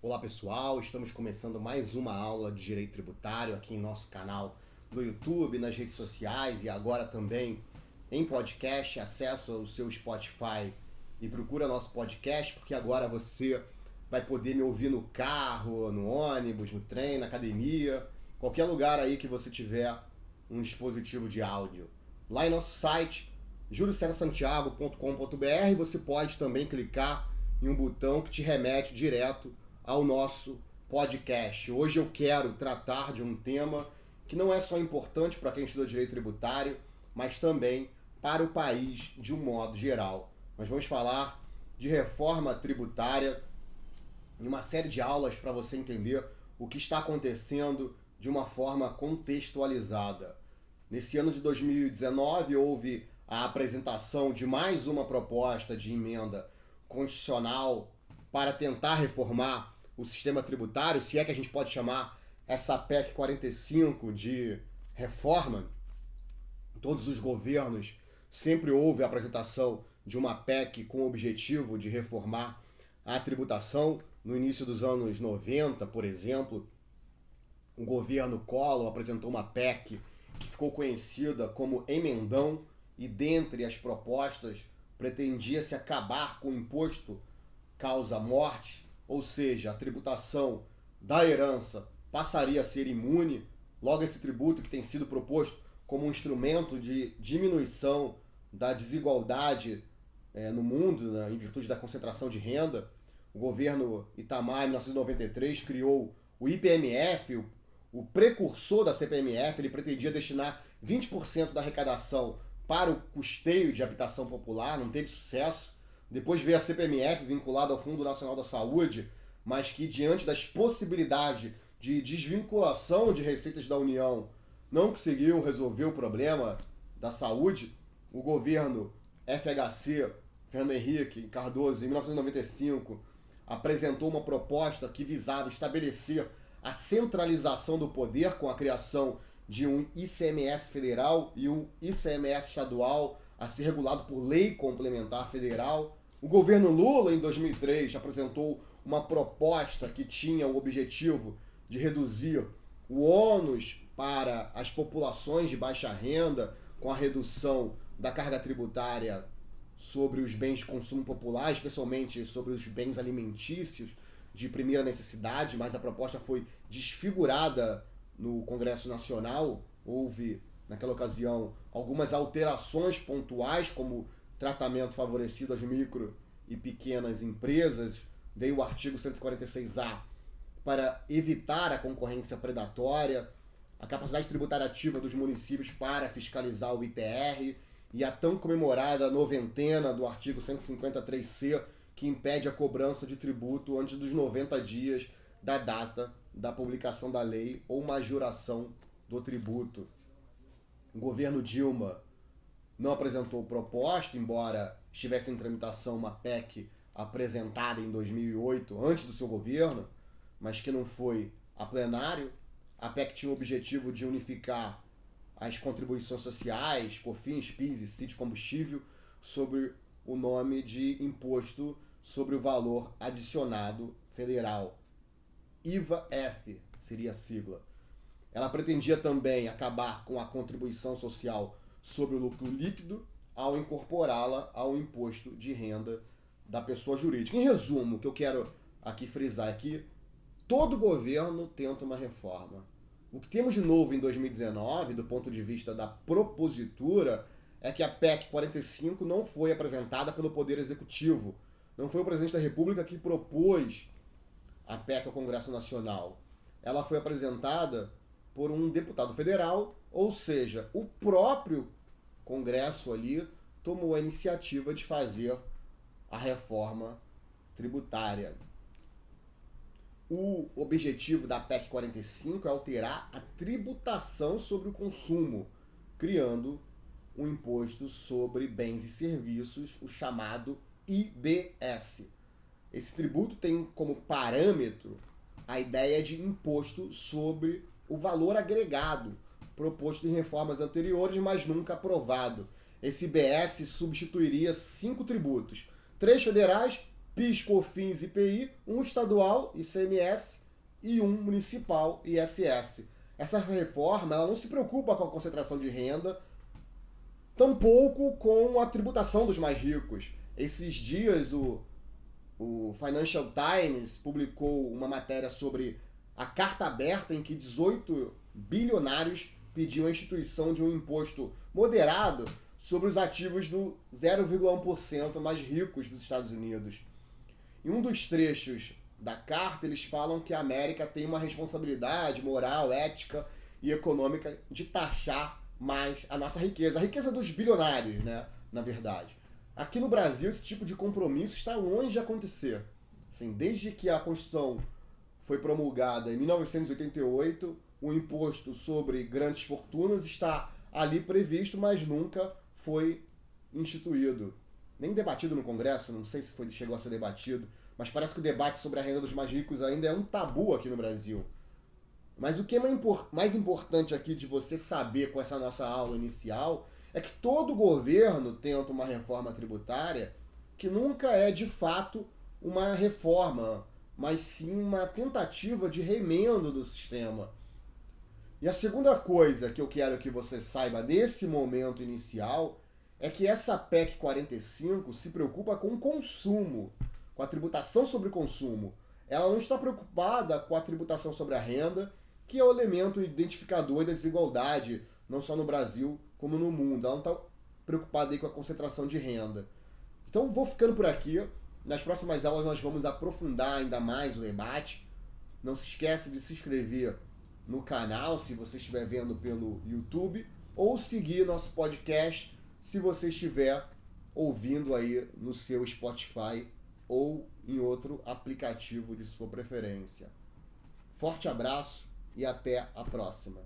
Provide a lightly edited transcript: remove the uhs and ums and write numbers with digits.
Olá pessoal, estamos começando mais uma aula de Direito Tributário aqui em nosso canal do YouTube, nas redes sociais e agora também em podcast. Acesse o seu Spotify e procura nosso podcast, porque agora você vai poder me ouvir no carro, no ônibus, no trem, na academia, qualquer lugar aí que você tiver um dispositivo de áudio. Lá em nosso site, juliocesasantiago.com.br, você pode também clicar em um botão que te remete direto ao nosso podcast. Hoje eu quero tratar de um tema que não é só importante para quem estuda direito tributário, mas também para o país de um modo geral. Nós vamos falar de reforma tributária em uma série de aulas para você entender o que está acontecendo de uma forma contextualizada. Nesse ano de 2019 houve a apresentação de mais uma proposta de emenda constitucional para tentar reformar o sistema tributário, se é que a gente pode chamar essa PEC 45 de reforma. Em todos os governos sempre houve a apresentação de uma PEC com o objetivo de reformar a tributação. No início dos anos 90, por exemplo, o governo Collor apresentou uma PEC que ficou conhecida como Emendão e, dentre as propostas, pretendia-se acabar com o imposto causa-morte, ou seja, a tributação da herança passaria a ser imune. Logo, esse tributo que tem sido proposto como um instrumento de diminuição da desigualdade no mundo, né, em virtude da concentração de renda. O governo Itamar, em 1993, criou o IPMF, o precursor da CPMF. Ele pretendia destinar 20% da arrecadação para o custeio de habitação popular, não teve sucesso. Depois veio a CPMF, vinculada ao Fundo Nacional da Saúde, mas que, diante das possibilidades de desvinculação de receitas da União, não conseguiu resolver o problema da saúde. O governo FHC, Fernando Henrique Cardoso, em 1995, apresentou uma proposta que visava estabelecer a centralização do poder com a criação de um ICMS federal e um ICMS estadual a ser regulado por lei complementar federal. O governo Lula, em 2003, apresentou uma proposta que tinha o objetivo de reduzir o ônus para as populações de baixa renda com a redução da carga tributária sobre os bens de consumo popular, especialmente sobre os bens alimentícios de primeira necessidade, mas a proposta foi desfigurada no Congresso Nacional. Houve, naquela ocasião, algumas alterações pontuais, como tratamento favorecido às micro e pequenas empresas. Veio o artigo 146A para evitar a concorrência predatória, a capacidade tributária ativa dos municípios para fiscalizar o ITR e a tão comemorada noventena do artigo 153C, que impede a cobrança de tributo antes dos 90 dias da data da publicação da lei ou majoração do tributo. O governo Dilma não apresentou proposta, embora estivesse em tramitação uma PEC apresentada em 2008, antes do seu governo, mas que não foi a plenário. A PEC tinha o objetivo de unificar as contribuições sociais, COFINS, PIS e CIT combustível, sobre o nome de Imposto sobre o Valor Adicionado Federal. IVA-F seria a sigla. Ela pretendia também acabar com a contribuição social sobre o lucro líquido ao incorporá-la ao imposto de renda da pessoa jurídica. Em resumo, o que eu quero aqui frisar é que todo governo tenta uma reforma. O que temos de novo em 2019, do ponto de vista da propositura, é que a PEC 45 não foi apresentada pelo Poder Executivo. Não foi o presidente da República que propôs a PEC ao Congresso Nacional. Ela foi apresentada por um deputado federal, ou seja, o próprio Congresso ali tomou a iniciativa de fazer a reforma tributária. O objetivo da PEC 45 é alterar a tributação sobre o consumo, criando um imposto sobre bens e serviços, o chamado IBS. Esse tributo tem como parâmetro a ideia de imposto sobre o valor agregado, proposto em reformas anteriores, mas nunca aprovado. Esse IBS substituiria 5 tributos, 3 federais, PIS, COFINS, IPI, um estadual, ICMS, e um municipal, ISS. Essa reforma ela não se preocupa com a concentração de renda, tampouco com a tributação dos mais ricos. Esses dias o Financial Times publicou uma matéria sobre a carta aberta em que 18 bilionários pediam a instituição de um imposto moderado sobre os ativos do 0,1% mais ricos dos Estados Unidos. Em um dos trechos da carta, eles falam que a América tem uma responsabilidade moral, ética e econômica de taxar mais a nossa riqueza. A riqueza dos bilionários, né? Na verdade. Aqui no Brasil, esse tipo de compromisso está longe de acontecer. Assim, desde que a Constituição foi promulgada em 1988, o imposto sobre grandes fortunas está ali previsto, mas nunca foi instituído. Nem debatido no Congresso, não sei se chegou a ser debatido, mas parece que o debate sobre a renda dos mais ricos ainda é um tabu aqui no Brasil. Mas o que é mais importante aqui de você saber com essa nossa aula inicial é que todo governo tenta uma reforma tributária que nunca é de fato uma reforma, mas sim uma tentativa de remendo do sistema. E a segunda coisa que eu quero que você saiba nesse momento inicial é que essa PEC 45 se preocupa com o consumo, com a tributação sobre o consumo. Ela não está preocupada com a tributação sobre a renda, que é o elemento identificador da desigualdade, não só no Brasil, como no mundo. Ela não está preocupada aí com a concentração de renda. Então vou ficando por aqui. Nas próximas aulas nós vamos aprofundar ainda mais o debate. Não se esquece de se inscrever no canal, se você estiver vendo pelo YouTube, ou seguir nosso podcast se você estiver ouvindo aí no seu Spotify ou em outro aplicativo de sua preferência. Forte abraço e até a próxima.